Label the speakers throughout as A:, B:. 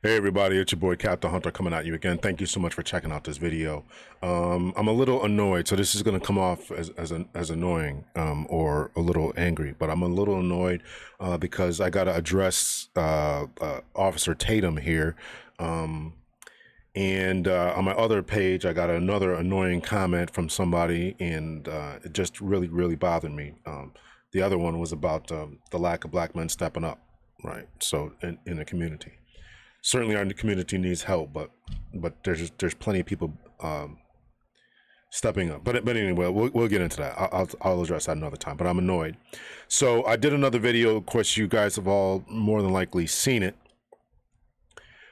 A: Hey everybody, it's your boy Captain Hunter coming at you again. Thank you so much for checking out this video. I'm a little annoyed, so this is going to come off as annoying or a little angry, but I'm a little annoyed because I got to address Officer Tatum here. And on my other page, I got another annoying comment from somebody, and it just really bothered me. The other one was about the lack of black men stepping up, right? So in the community. Certainly our community needs help, but there's plenty of people stepping up. But anyway, we'll get into that. I'll address that another time. But I'm annoyed. So I did another video. Of course, you guys have all more than likely seen it,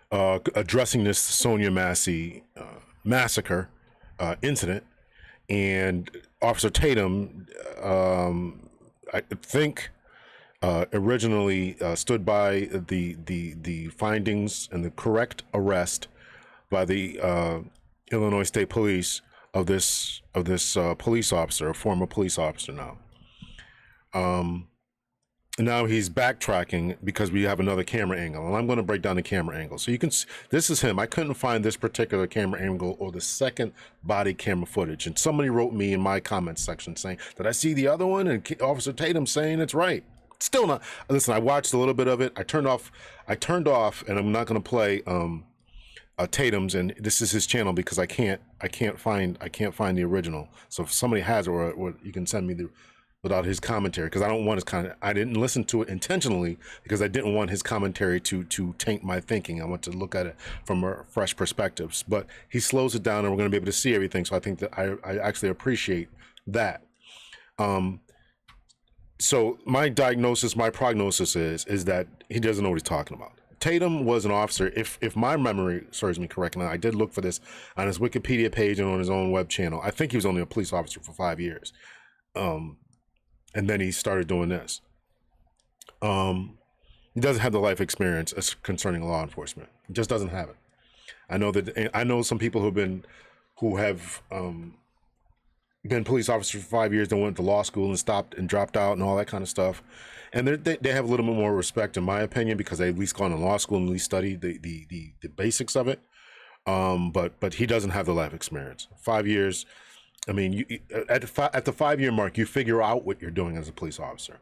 A: addressing this Sonia Massey massacre incident, and Officer Tatum. I think. Originally stood by the findings and the correct arrest by the Illinois State Police of this police officer, a former police officer now. Now he's backtracking because we have another camera angle, and I'm going to break down the camera angle. So you can see, this is him. I couldn't find this particular camera angle or the second body camera footage, and somebody wrote me in my comments section saying, did I see the other one? And Officer Tatum saying it's right. Still not. Listen, I watched a little bit of it. I turned off, and I'm not going to play Tatum's, and this is his channel because I can't find the original. So if somebody has it, or you can send me without his commentary, because I don't want his I didn't listen to it intentionally because I didn't want his commentary to taint my thinking. I want to look at it from a fresh perspectives. But he slows it down, and we're going to be able to see everything. So I think that I actually appreciate that. So my prognosis is that he doesn't know what he's talking about. Tatum was an officer, if my memory serves me correctly, I did look for this on his Wikipedia page and on his own web channel. I think he was only a police officer for 5 years. And then he started doing this. He doesn't have the life experience as concerning law enforcement. He just doesn't have it. I know some people who have been police officers for 5 years, then went to law school and stopped and dropped out and all that kind of stuff. And they have a little bit more respect, in my opinion, because they at least gone to law school and at least studied the basics of it. But he doesn't have the life experience. 5 years. I mean, at the 5 year mark, you figure out what you're doing as a police officer.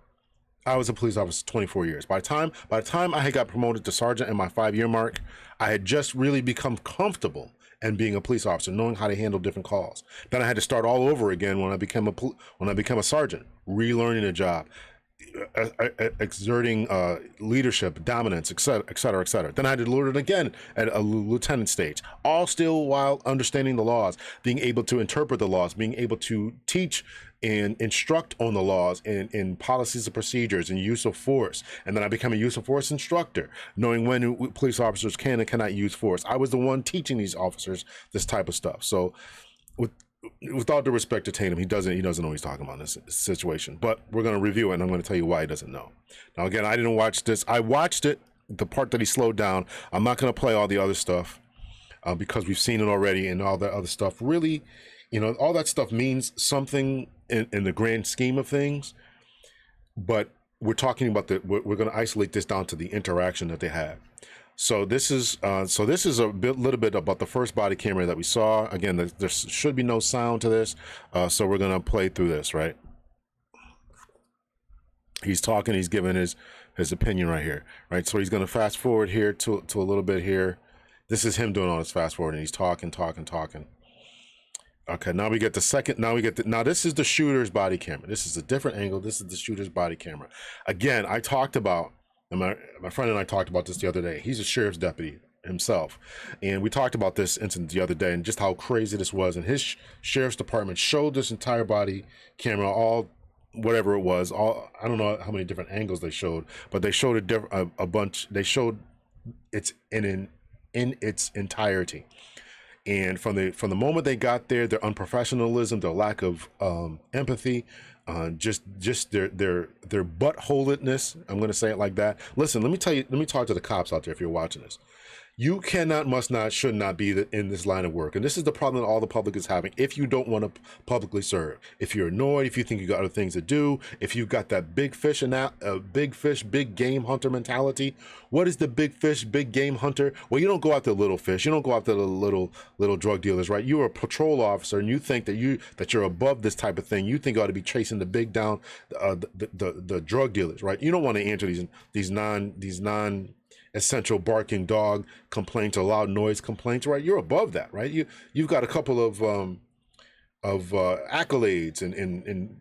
A: I was a police officer 24 years. By the time I had got promoted to sergeant at my 5 year mark, I had just really become comfortable and being a police officer, knowing how to handle different calls. Then I had to start all over again when I became a sergeant, relearning a job, exerting leadership, dominance, et cetera. Then I had to learn it again at a lieutenant stage, all still while understanding the laws, being able to interpret the laws, being able to teach and instruct on the laws and policies and procedures and use of force. And then I became a use of force instructor, knowing when police officers can and cannot use force. I was the one teaching these officers this type of stuff. So with all due respect to Tatum, he doesn't know what he's talking about in this situation. But we're going to review it, and I'm going to tell you why he doesn't know. Now, again, I didn't watch this. I watched it, the part that he slowed down. I'm not going to play all the other stuff because we've seen it already, and all that other stuff really, all that stuff means something in the grand scheme of things. But we're talking about we're going to isolate this down to the interaction that they had. So this is little bit about the first body camera that we saw. Again, there should be no sound to this, so we're gonna play through this. Right? He's talking. He's giving his opinion right here. Right? So he's gonna fast forward here to a little bit here. This is him doing all this fast forward, and he's talking. Okay, now we get the second. Now this is the shooter's body camera. This is a different angle. This is the shooter's body camera. Again, I talked about. And my friend and I talked about this the other day. He's a sheriff's deputy himself. And we talked about this incident the other day and just how crazy this was. And his sheriff's department showed this entire body camera, all whatever it was. I don't know how many different angles they showed, but they showed a bunch. They showed it's in its entirety. And from the moment they got there, their unprofessionalism, their lack of empathy, just their buttholedness. I'm going to say it like that. Listen, let me talk to the cops out there if you're watching this. You cannot, must not, should not be in this line of work. And this is the problem that all the public is having. If you don't want to publicly serve, if you're annoyed, if you think you got other things to do, if you've got that big fish, big game hunter mentality. What is the big fish, big game hunter? Well, you don't go after little fish. You don't go after the little drug dealers, right? You're a patrol officer, and you think that you're above this type of thing. You think you ought to be chasing the big down, the drug dealers, right? You don't want to answer these non essential barking dog complaints or loud noise complaints, right? You're above that, right? You've got a couple of accolades and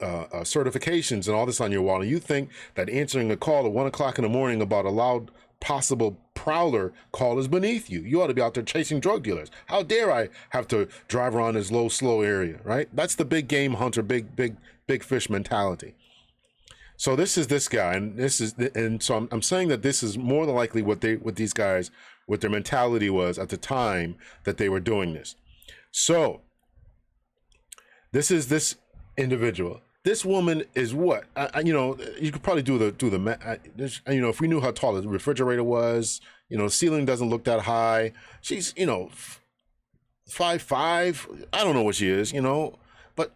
A: certifications and all this on your wall, and you think that answering a call at 1 o'clock in the morning about a loud possible prowler call is beneath you. You ought to be out there chasing drug dealers. How dare I have to drive around this low, slow area, right? That's the big game hunter, big fish mentality. So this is this guy, and so I'm saying that this is more than likely what these guys, what their mentality was at the time that they were doing this. So this is this individual. This woman is what? You could probably do the if we knew how tall the refrigerator was, the ceiling doesn't look that high. She's 5'5". I don't know what she is, but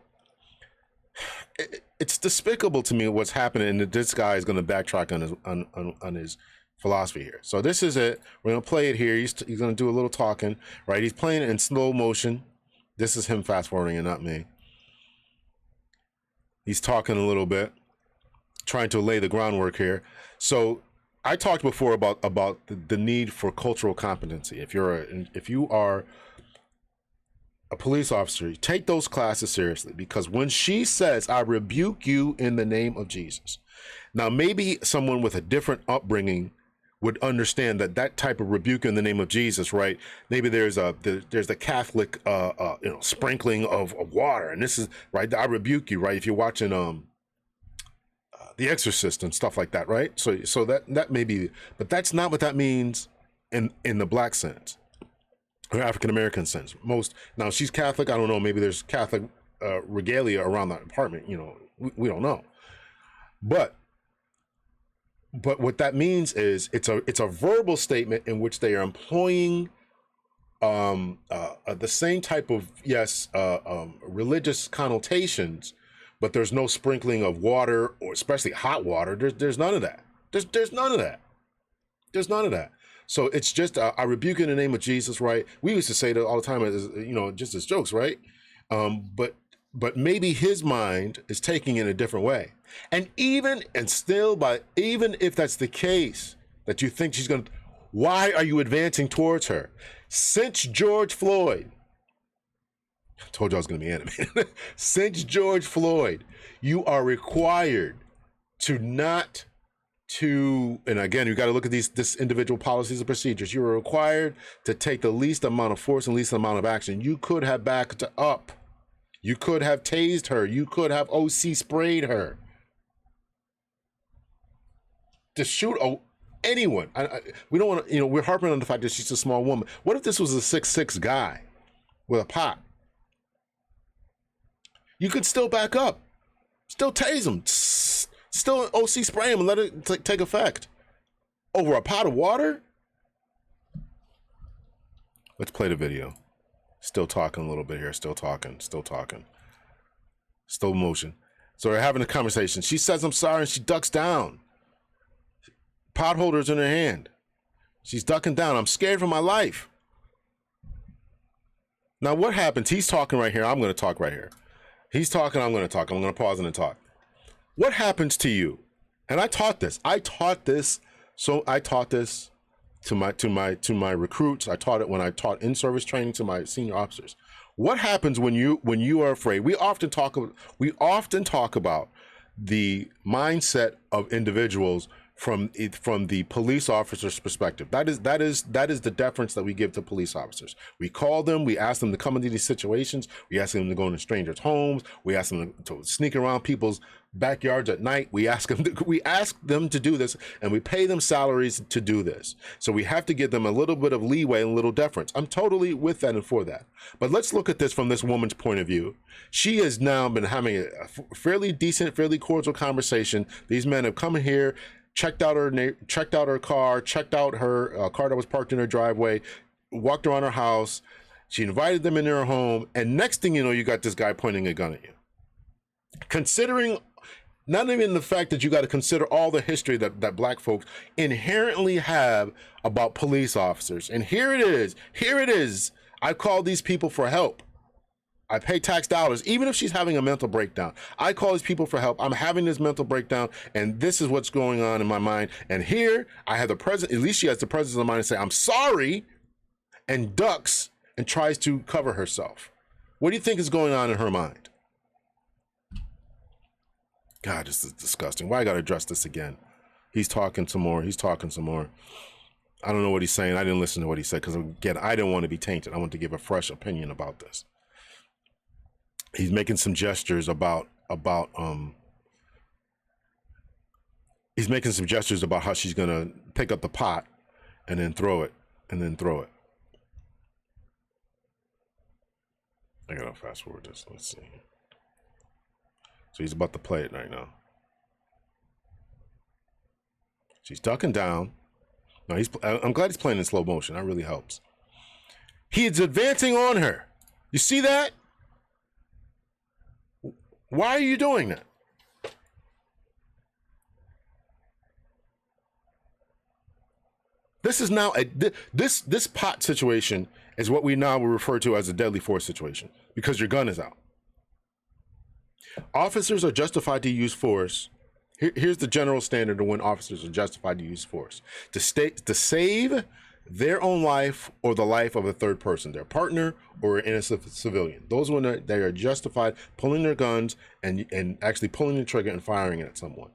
A: it's despicable to me what's happening, and that this guy is going to backtrack on his philosophy here. So this is it. We're going to play it here. He's going to do a little talking, right? He's playing it in slow motion. This is him fast forwarding and not me. He's talking a little bit, trying to lay the groundwork here. So I talked before about the need for cultural competency. If you are a police officer, take those classes seriously, because when she says, "I rebuke you in the name of Jesus," now maybe someone with a different upbringing would understand that type of rebuke in the name of Jesus, right? Maybe there's the Catholic sprinkling of water, and this is right. I rebuke you, right? If you're watching The Exorcist and stuff like that, right? So that may be, but that's not what that means in the black sense or African American sense. Now she's Catholic. I don't know. Maybe there's Catholic regalia around that apartment. We don't know, but what that means is it's a verbal statement in which they are employing the same type of religious connotations, but there's no sprinkling of water, or especially hot water. There's none of that. There's none of that. There's none of that. So it's just I rebuke in the name of Jesus, right? We used to say that all the time, as just as jokes, right? But maybe his mind is taking it a different way. And even if that's the case, that you think she's going to, why are you advancing towards her? Since George Floyd, I told you I was going to be animated. Since George Floyd, you are required and again, you got to look at this individual policies and procedures. You are required to take the least amount of force and least amount of action. You could have backed up. You could have tased her. You could have OC sprayed her. To shoot anyone. We don't want to, we're harping on the fact that she's a small woman. What if this was a 6'6" guy with a pot? You could still back up. Still tase him. Still OC spray him and let it take effect. Over a pot of water? Let's play the video. Still talking a little bit here. Still talking. Slow motion. So they're having a conversation. She says, "I'm sorry," and she ducks down. Pot holder's in her hand. She's ducking down. "I'm scared for my life." Now what happens? He's talking right here. I'm going to talk right here. He's talking. I'm going to talk. I'm going to pause and talk. What happens to you? And I taught this. So I taught this to my recruits. I taught it when I taught in-service training to my senior officers. What happens when you are afraid? We often talk about the mindset of individuals from the police officer's perspective. That is the deference that we give to police officers. We call them, we ask them to come into these situations, we ask them to go into strangers' homes, we ask them to sneak around people's backyards at night. We ask them to do this, and we pay them salaries to do this. So we have to give them a little bit of leeway and a little deference. I'm totally with that and for that. But let's look at this from this woman's point of view. She has now been having a fairly decent, fairly cordial conversation. These men have come here. checked out her car, checked out her car that was parked in her driveway, walked around her house. She invited them into her home, and next thing you know, you got this guy pointing a gun at you. Considering not even the fact that you got to consider all the history that black folks inherently have about police officers. And here it is. I call these people for help. I pay tax dollars, even if she's having a mental breakdown. I call these people for help. I'm having this mental breakdown, and this is what's going on in my mind. And here I have at least she has the presence of mind to say, I'm sorry, and ducks and tries to cover herself. What do you think is going on in her mind? God, this is disgusting. Why I got to address this again? He's talking some more. I don't know what he's saying. I didn't listen to what he said because, again, I didn't want to be tainted. I want to give a fresh opinion about this. He's making some gestures about he's making some gestures about how she's going to pick up the pot and then throw it. I got to fast forward this. Let's see. So he's about to play it right now. She's ducking down. No, I'm glad he's playing in slow motion. That really helps. He is advancing on her. You see that? Why are you doing that? This is now this pot situation is what we now will refer to as a deadly force situation because your gun is out. Officers are justified to use force. Here's the general standard of when officers are justified to use force: to save their own life or the life of a third person, their partner or an innocent civilian. Those when they are justified pulling their guns and actually pulling the trigger and firing it at someone.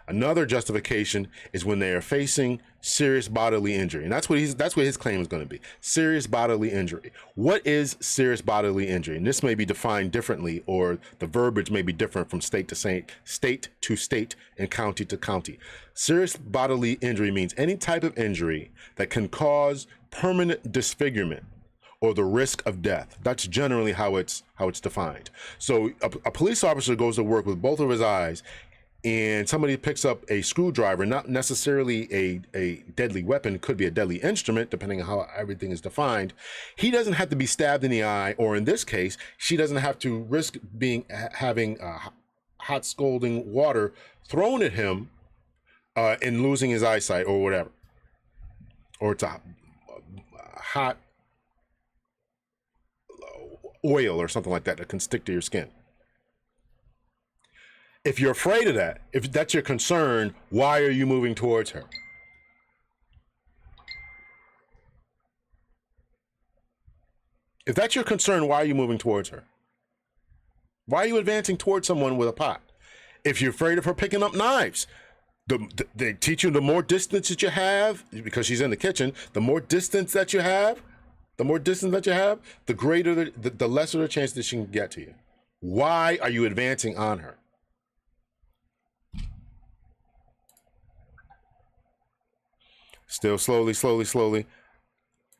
A: Another justification is when they are facing serious bodily injury. And that's what his claim is going to be. Serious bodily injury. What is serious bodily injury? And this may be defined differently, or the verbiage may be different from state to state and county to county. Serious bodily injury means any type of injury that can cause permanent disfigurement or the risk of death. That's generally how it's defined. So a police officer goes to work with both of his eyes, and somebody picks up a screwdriver, not necessarily a deadly weapon, could be a deadly instrument, depending on how everything is defined. He doesn't have to be stabbed in the eye, or in this case, she doesn't have to risk having hot scalding water thrown at him and losing his eyesight or whatever. Or it's a hot oil or something like that that can stick to your skin. If you're afraid of that, if that's your concern, why are you moving towards her? If that's your concern, why are you moving towards her? Why are you advancing towards someone with a pot? If you're afraid of her picking up knives, they teach you the more distance that you have, because she's in the kitchen, the more distance that you have, the greater, the lesser the chance that she can get to you. Why are you advancing on her? Still slowly.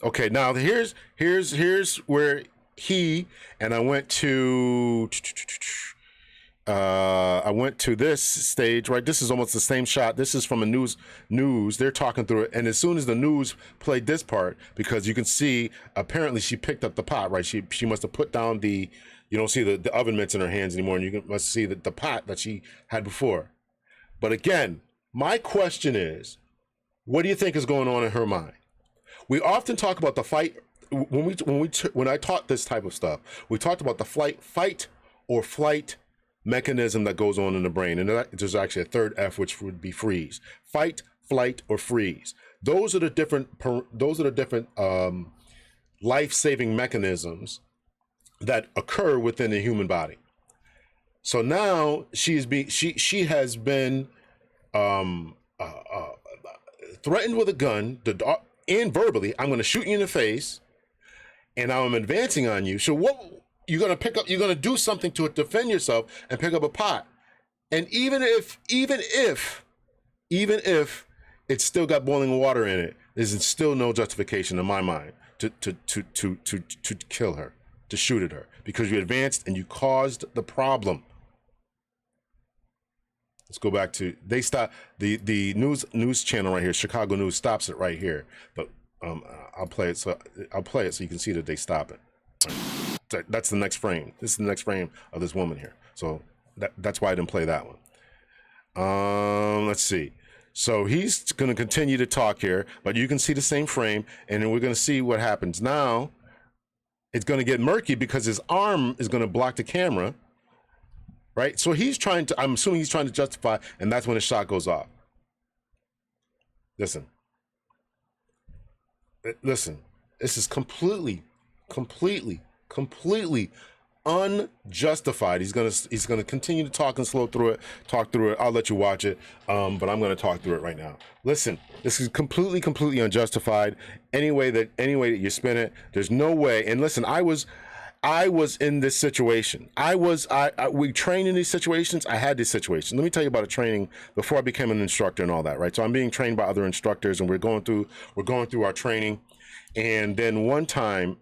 A: Okay, now here's where I went to this stage, right? This is almost the same shot. This is from a news. They're talking through it, and as soon as the news played this part, because you can see apparently she picked up the pot, right? She must have put down you don't see the oven mitts in her hands anymore, and you must see the pot that she had before. But again, my question is, what do you think is going on in her mind? We often talk about the fight when I taught this type of stuff. We talked about the fight or flight mechanism that goes on in the brain, and there's actually a third F, which would be freeze. Fight, flight, or freeze. Those are the different life-saving mechanisms that occur within the human body. So now she has been threatened with a gun, and verbally, I'm going to shoot you in the face, and now I'm advancing on you. So what you're going to pick up? You're going to do something to defend yourself and pick up a pot. And even if it's still got boiling water in it, there's still no justification in my mind to kill her, to shoot at her, because you advanced and you caused the problem. Let's go back to, they stop, the news channel right here, Chicago News, stops it right here. But I'll play it so you can see that they stop it. Right. That's the next frame. This is the next frame of this woman here. So that's why I didn't play that one. Let's see. So he's going to continue to talk here, but you can see the same frame, and then we're going to see what happens. Now it's going to get murky because his arm is going to block the camera, right? So he's trying to, I'm assuming he's trying to justify, and that's when the shot goes off. Listen, this is completely unjustified. He's gonna continue to talk and talk through it. I'll let you watch it, but I'm gonna talk through it right now. Listen, this is completely unjustified. Any way that you spin it, there's no way. And listen, I was in this situation. We train in these situations. I had these situations. Let me tell you about a training before I became an instructor and all that, right? So I'm being trained by other instructors, and we're going through our training. And then one time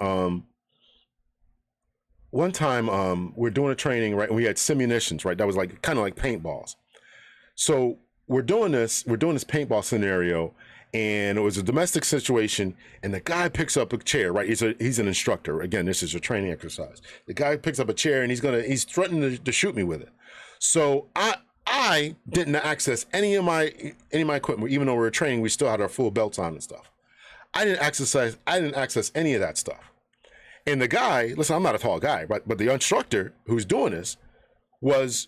A: we're doing a training, right? And we had simunitions, right? That was like kind of like paintballs. So we're doing this paintball scenario, and it was a domestic situation, and the guy picks up a chair, right? He's an instructor. Again, this is a training exercise. The guy picks up a chair, and he's threatening to shoot me with it. So I didn't access any of my equipment. Even though we were training, we still had our full belts on and stuff. I didn't access any of that stuff. And the guy, listen, I'm not a tall guy, right? But the instructor who's doing this was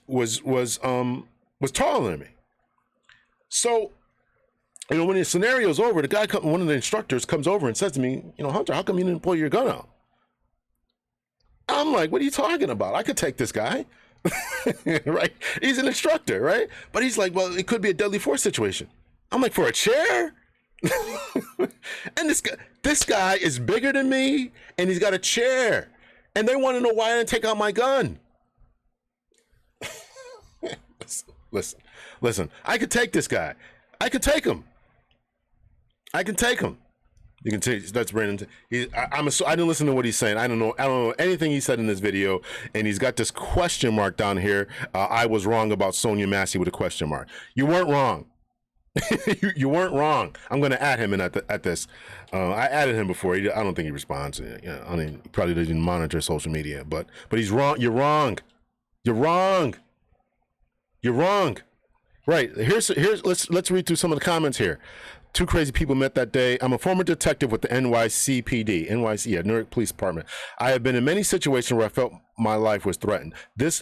A: taller than me. So, when the scenario's over, the guy, one of the instructors comes over and says to me, Hunter, how come you didn't pull your gun out? I'm like, what are you talking about? I could take this guy, right? He's an instructor, right? But he's like, well, it could be a deadly force situation. I'm like, for a chair? And this guy is bigger than me, and he's got a chair, and they want to know why I didn't take out my gun. Listen, I could take this guy. I could take him. You can take, that's Brandon. I didn't listen to what he's saying. I don't know anything he said in this video, and he's got this question mark down here. I was wrong about Sonia Massey with a question mark. You weren't wrong. You weren't wrong. I'm going to add him in at this. I added him before. I don't think he responds. He probably doesn't monitor social media, but he's wrong. You're wrong. Right. Here's let's read through some of the comments here. Two crazy people met that day. I'm a former detective with the NYC, Newark Police Department. I have been in many situations where I felt my life was threatened. This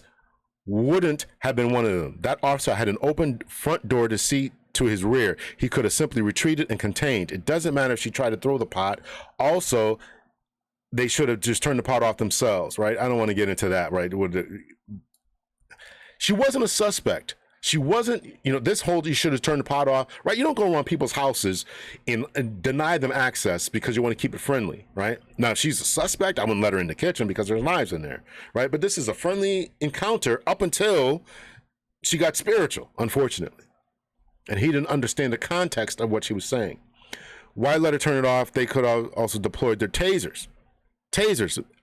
A: wouldn't have been one of them. That officer had an open front door to see to his rear. He could have simply retreated and contained. It doesn't matter if she tried to throw the pot. Also, they should have just turned the pot off themselves, right? I don't want to get into that, right? She wasn't a suspect. She wasn't, this whole, you should have turned the pot off, right? You don't go around people's houses and deny them access because you want to keep it friendly, right? Now, if she's a suspect, I wouldn't let her in the kitchen because there's knives in there, right? But this is a friendly encounter up until she got spiritual, unfortunately. And he didn't understand the context of what she was saying. Why let her turn it off? They could have also deployed their tasers.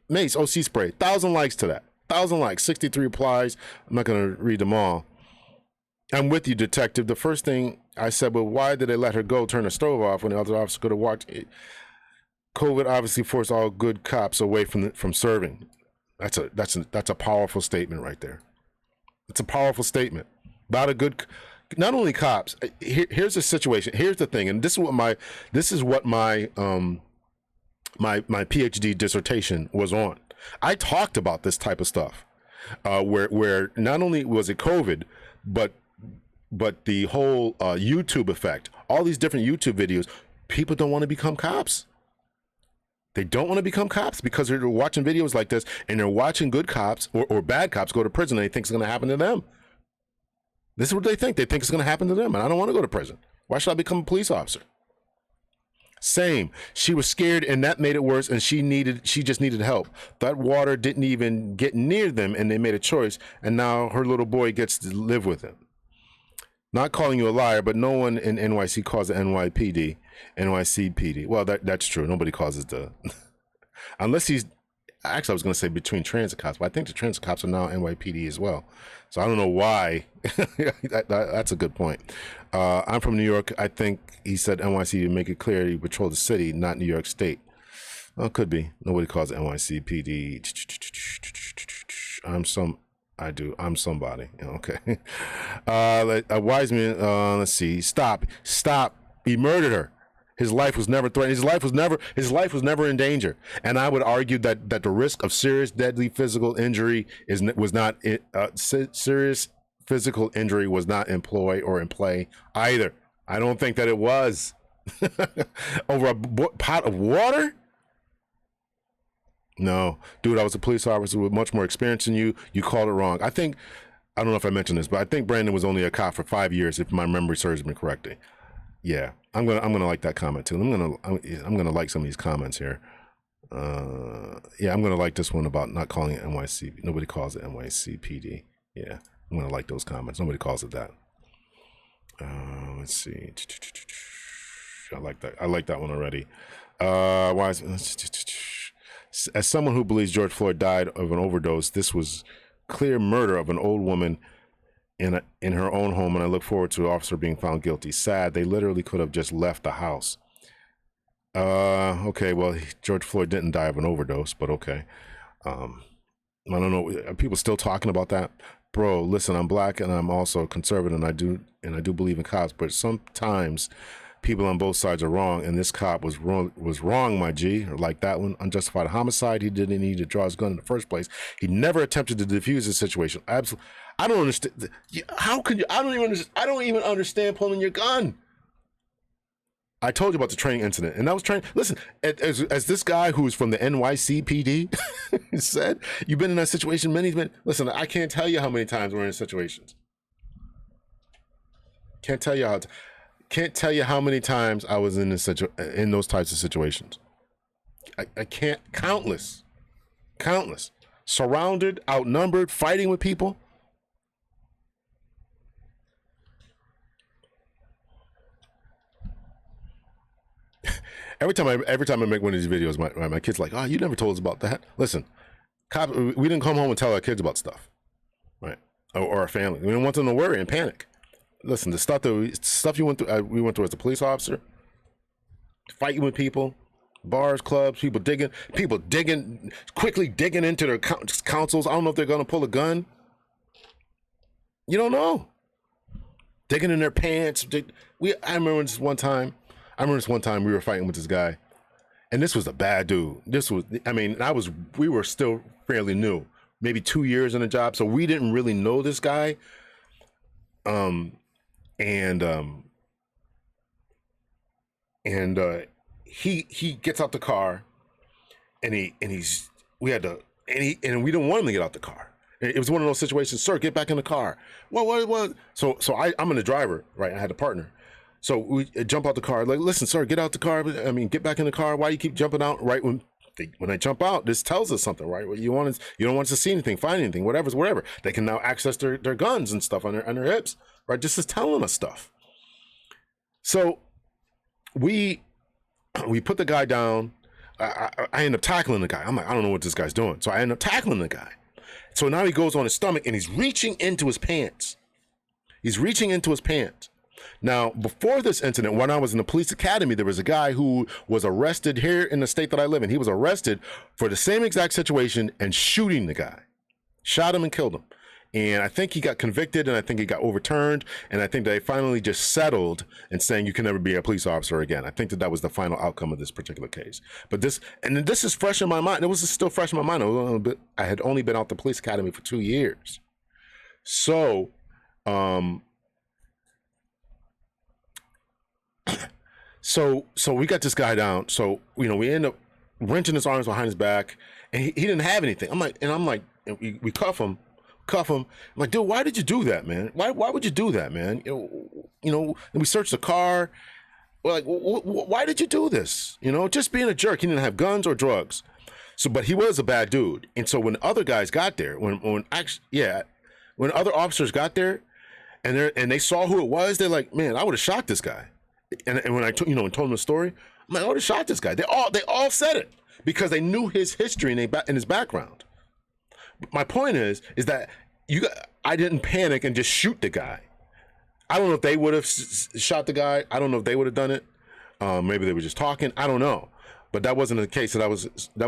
A: Mace, OC spray, 1,000 likes to that. 1,000 likes, 63 replies. I'm not going to read them all. I'm with you, detective. The first thing I said, well, why did they let her go turn the stove off when the other officer could have watched it? COVID obviously forced all good cops away from serving. That's a powerful statement right there. It's a powerful statement. Not only cops. Here's the situation. Here's the thing, and this is what my PhD dissertation was on. I talked about this type of stuff, where not only was it COVID, but the whole YouTube effect, all these different YouTube videos, people don't want to become cops. They don't want to become cops because they're watching videos like this, and they're watching good cops or bad cops go to prison, and they think it's going to happen to them. This is what they think. They think it's going to happen to them, and I don't want to go to prison. Why should I become a police officer? Same. She was scared, and that made it worse, and she just needed help. That water didn't even get near them, and they made a choice, and now her little boy gets to live with him. Not calling you a liar, but no one in NYC calls the NYCPD. Well, that's true. Nobody calls it unless he's Actually, I was going to say between transit cops, but I think the transit cops are now NYPD as well. So I don't know why. That's a good point. I'm from New York. I think he said NYC to make it clear he patrolled the city, not New York State. Well, could be. Nobody calls it NYCPD. I do. I'm somebody. Okay. Wiseman. Let's see. Stop. He murdered her. His life was never threatened. His life was never in danger. And I would argue that the risk of serious deadly physical injury was not serious physical injury was not in play either. I don't think that it was. Over a pot of water? No, dude, I was a police officer with much more experience than you. You called it wrong. I don't know if I mentioned this, but I think Brandon was only a cop for 5 years, if my memory serves me correctly. Yeah, I'm gonna like that comment too. I'm gonna like some of these comments here. Yeah, I'm gonna like this one about not calling it NYC. Nobody calls it NYCPD. Yeah, I'm gonna like those comments. Nobody calls it that. Let's see. I like that. I like that one already. Why is as someone who believes George Floyd died of an overdose, this was clear murder of an old woman in her own home, and I look forward to the officer being found guilty. Sad, they literally could have just left the house. Okay, well, George Floyd didn't die of an overdose, but okay. I don't know. Are people still talking about that? Bro, listen, I'm black and I'm also conservative, and I do believe in cops, but sometimes people on both sides are wrong, and this cop was wrong, my G. Like that one, unjustified homicide. He didn't need to draw his gun in the first place. He never attempted to defuse the situation. Absolutely. I don't understand. How can you? I don't even understand pulling your gun. I told you about the training incident, and that was training. Listen, as this guy who's from the NYCPD said, you've been in that situation many. Listen, I can't tell you how many times we're in situations. Can't tell you how many times I was in those types of situations. I can't. Countless, surrounded, outnumbered, fighting with people. Every time I make one of these videos, my kid's like, "Oh, you never told us about that." Listen, we didn't come home and tell our kids about stuff, right? Or our family. We didn't want them to worry and panic. Listen, the stuff you went through, we went through as a police officer, fighting with people, bars, clubs, people quickly digging into their councils. I don't know if they're gonna pull a gun. You don't know. Digging in their pants. I remember this one time we were fighting with this guy, and this was a bad dude. We were still fairly new, maybe 2 years in the job, so we didn't really know this guy. He gets out the car, and we didn't want him to get out the car. It was one of those situations. Sir, get back in the car. What? So I'm in the driver, right? I had a partner. So we jump out the car. Like, listen, sir, get out the car. Get back in the car. Why do you keep jumping out? Right when I jump out, this tells us something, right? What you don't want us to see anything, find anything, whatever. They can now access their guns and stuff on their hips, right? This is telling us stuff. So we put the guy down. I end up tackling the guy. I'm like, I don't know what this guy's doing. So I end up tackling the guy. So now he goes on his stomach and he's reaching into his pants. Now, before this incident, when I was in the police academy, there was a guy who was arrested here in the state that I live in. He was arrested for the same exact situation and shooting the guy. Shot him and killed him. And I think he got convicted, and I think he got overturned, and I think they finally just settled in saying you can never be a police officer again. I think that was the final outcome of this particular case. But this is fresh in my mind. It was still fresh in my mind. I had only been out the police academy for 2 years. So, So we got this guy down. So, we end up wrenching his arms behind his back, and he didn't have anything. I'm like, we cuff him. I'm like, dude, why did you do that, man? Why would you do that, man? And we searched the car. We're like, why did you do this? Just being a jerk. He didn't have guns or drugs. So, but he was a bad dude. And so when other guys got there, when other officers got there, and they saw who it was, they're like, man, I would have shot this guy. And when I told them the story, I'm like, I would have shot this guy. They all said it. because they knew his history and his background. My point is that I didn't panic and just shoot the guy. I don't know if they would have shot the guy. I don't know if they would have done it. Maybe they were just talking. I don't know. But that wasn't the case that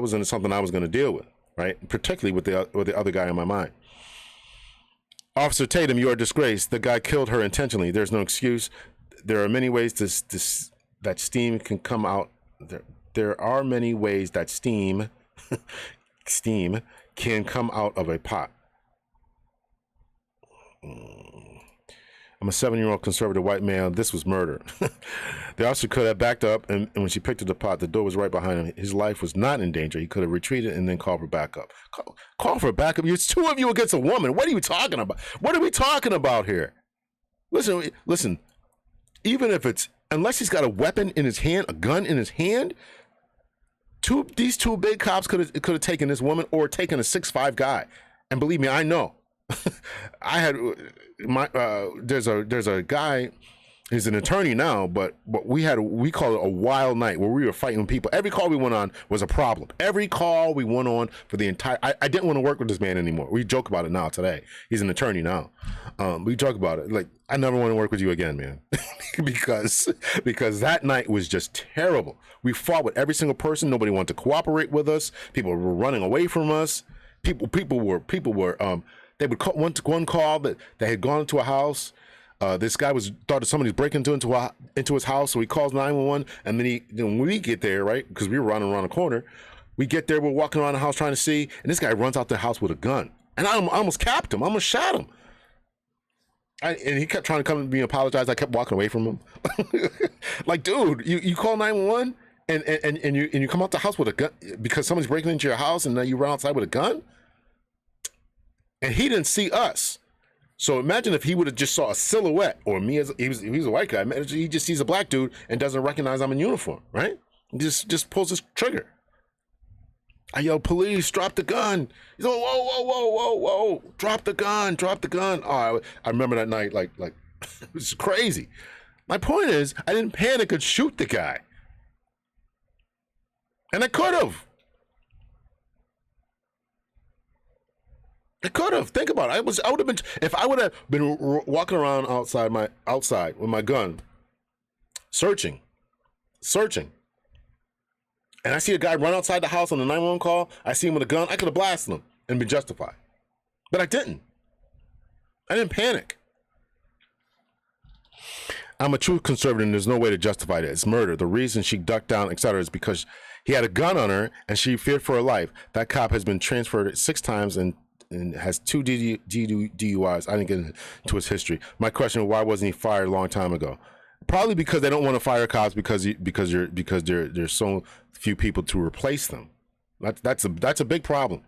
A: wasn't something I was going to deal with, right? Particularly with the other guy in my mind. Officer Tatum, you are a disgrace. The guy killed her intentionally. There's no excuse. There are many ways that steam can come out. There are many ways that steam can come out of a pot. I'm a 7-year-old conservative white male. This was murder. The officer could have backed up, and when she picked up the pot, the door was right behind him. His life was not in danger. He could have retreated and then called for backup. Call for backup? It's two of you against a woman. What are you talking about? What are we talking about here? Listen. Even if unless he's got a weapon in his hand, a gun in his hand, these two big cops could have taken this woman or taken a 6'5" guy. And believe me, I know. I had there's a guy, he's an attorney now, but we call it a wild night where we were fighting people. Every call we went on was a problem. Every call we went on for the entire, I didn't want to work with this man anymore. We joke about it now today. He's an attorney now. We talk about it. Like, I never want to work with you again, man. because that night was just terrible. We fought with every single person. Nobody wanted to cooperate with us. People were running away from us. People were they would call one call that they had gone into a house. This guy thought that somebody was breaking into his house, so he calls 911. And then when we get there, right, because we were running around the corner, we get there, we're walking around the house trying to see, and this guy runs out the house with a gun, and I almost capped him, I almost shot him. And he kept trying to come to me and apologize. I kept walking away from him. Like, dude, you call 911 and you come out the house with a gun because somebody's breaking into your house, and now you run outside with a gun. And he didn't see us. So imagine if he would have just saw a silhouette, or me as he was a white guy. Imagine he just sees a black dude and doesn't recognize I'm in uniform, right? He just pulls his trigger. I yell, "Police, drop the gun!" He's like, "Whoa, drop the gun, drop the gun!" Oh, I remember that night, like it was crazy. My point is, I didn't panic and shoot the guy, and I could have. It could have. Think about it. I would have been, if I would have been walking around outside with my gun, searching, and I see a guy run outside the house on the 911 call. I see him with a gun. I could have blasted him and been justified, but I didn't. I didn't panic. I'm a true conservative, and there's no way to justify that. It's murder. The reason she ducked down, etc., is because he had a gun on her and she feared for her life. That cop has been transferred 6 times and has 2 DUIs. I didn't get into his history. My question: why wasn't he fired a long time ago? Probably because they don't want to fire cops because there's so few people to replace them. That's a big problem.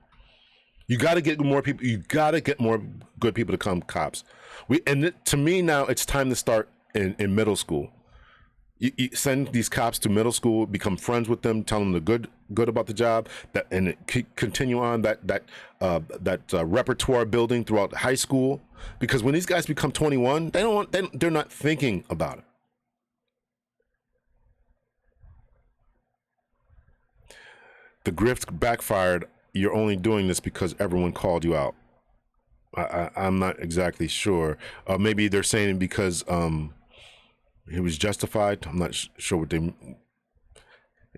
A: You got to get more people. You got to get more good people to become cops. To me now, it's time to start in middle school. You send these cops to middle school, become friends with them, tell them the good about the job, and continue on that repertoire building throughout high school. Because when these guys become 21, they're not thinking about it. The grift backfired. You're only doing this because everyone called you out. I'm not exactly sure. Maybe they're saying because he was justified. I'm not sure what they.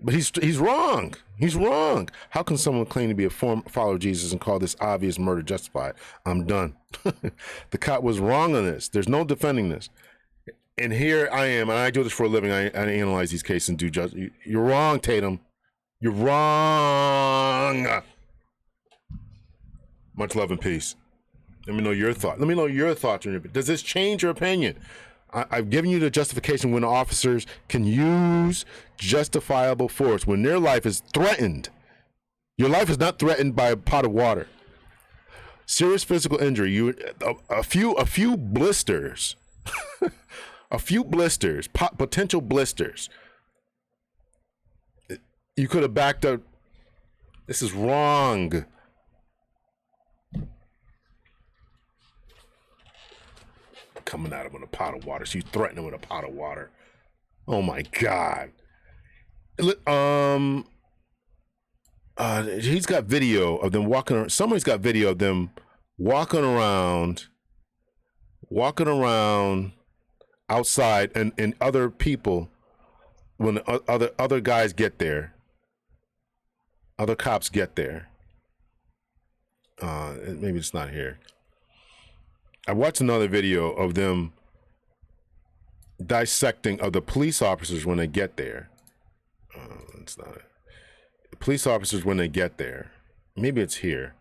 A: But he's wrong. He's wrong. How can someone claim to be a follower of Jesus and call this obvious murder justified? I'm done. The cop was wrong on this. There's no defending this. And here I am, and I do this for a living. I analyze these cases and do justice. You're wrong, Tatum. You're wrong. Much love and peace. Let me know your thought. Let me know your thoughts. Does this change your opinion? I've given you the justification when officers can use justifiable force when their life is threatened. Your life is not threatened by a pot of water. Serious physical injury. A few blisters, a few blisters, potential blisters. You could have backed up. This is wrong. Coming at him with a pot of water. She's threatening him with a pot of water. Oh my God. He's got video of them walking around. Somebody's got video of them walking around outside, and other people, when other guys get there, other cops get there. Maybe it's not here. I watched another video of them dissecting of the police officers when they get there. It's not it. The police officers when they get there. Maybe it's here.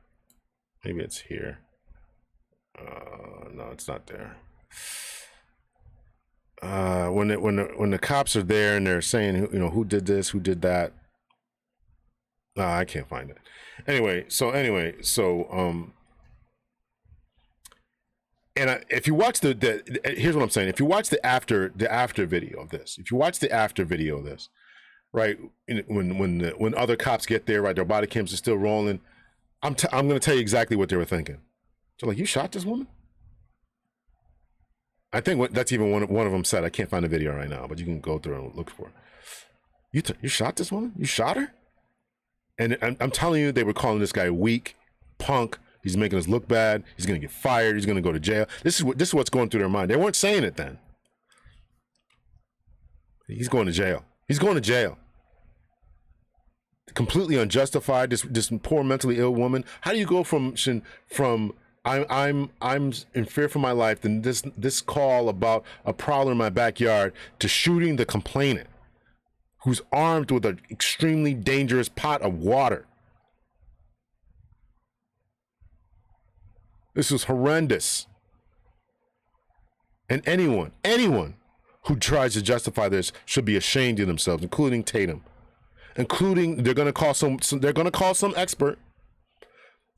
A: Maybe it's here. No, it's not there. When the cops are there and they're saying, you know, who did this, who did that. I can't find it. Anyway, so and if you watch here's what I'm saying. If you watch the after video of this, right, when other cops get there, right, their body cams are still rolling. I'm going to tell you exactly what they were thinking. So like, you shot this woman? I think that's even one of them said. I can't find the video right now, but you can go through and look for it. You shot this woman? You shot her? And I'm telling you, they were calling this guy weak, punk. He's making us look bad. He's going to get fired. He's going to go to jail. This is what's going through their mind. They weren't saying it then. He's going to jail. He's going to jail. Completely unjustified. This poor mentally ill woman. How do you go from I'm in fear for my life, then this call about a prowler in my backyard, to shooting the complainant, who's armed with an extremely dangerous pot of water? This is horrendous. And anyone who tries to justify this should be ashamed of themselves, including Tatum. Including, they're going to call some expert.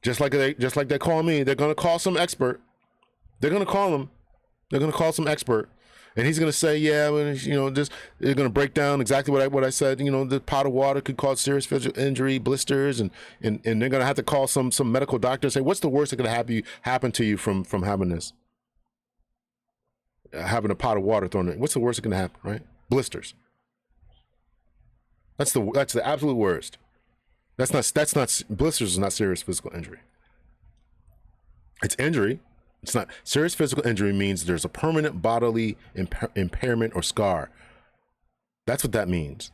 A: Just like they call me, they're going to call some expert. They're going to call him. They're going to call some expert. And he's going to say, yeah, you know, they're going to break down exactly what I said. You know, the pot of water could cause serious physical injury, blisters, and they're going to have to call some medical doctor and say, what's the worst that could happen to you from having this? Having a pot of water thrown in. What's the worst that can happen, right? Blisters. That's the absolute worst. That's not blisters is not serious physical injury. It's injury. It's not serious physical injury. Means there's a permanent bodily impairment or scar. That's what that means,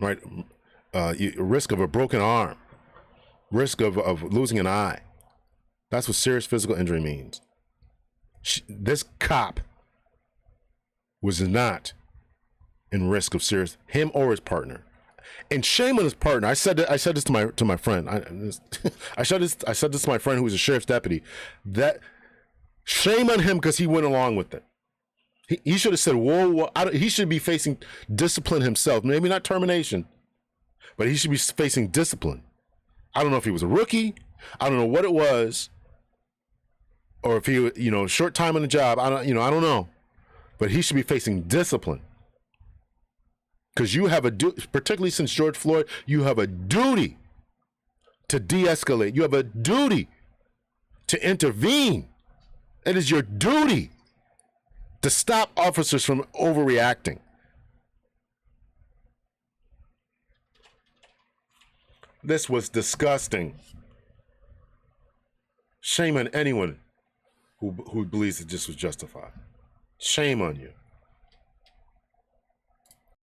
A: right? Risk of a broken arm, risk of losing an eye. That's what serious physical injury means. This cop was not in risk of serious, him or his partner. And shame on his partner. I said this to my friend. I said this to my friend who was a sheriff's deputy. That shame on him, because he went along with it. He should have said, "Whoa!" He should be facing discipline himself. Maybe not termination, but he should be facing discipline. I don't know if he was a rookie. I don't know what it was, or if he, you know, short time on the job. I don't know, but he should be facing discipline. Because you have particularly since George Floyd, you have a duty to de-escalate. You have a duty to intervene. It is your duty to stop officers from overreacting. This was disgusting. Shame on anyone who believes that this was justified. Shame on you.